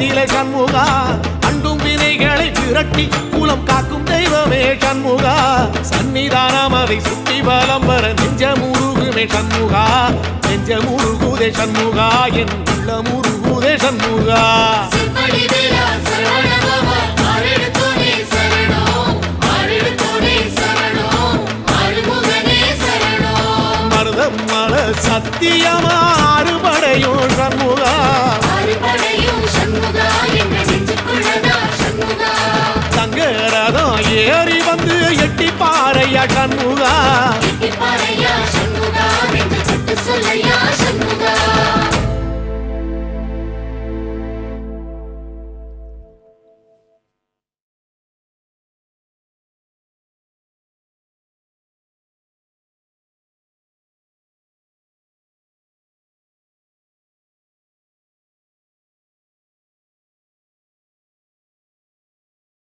நிலை சண்முகா அண்டும் வினைகளை விரட்டி குலம் காக்கும் தெய்வமே சண்முகா சன்னிதானம் அதை சுற்றி பலம் வர நெஞ்சமுருகுமே சண்முகா நெஞ்சமுருகுதே சண்முகா என் உள்ளமுருகுதே சண்முகா மருதமல சத்தியமா அறுபடையும் சண்முகா தங்கரதம் ஏறி வந்து எட்டி பாறையா சண்முகா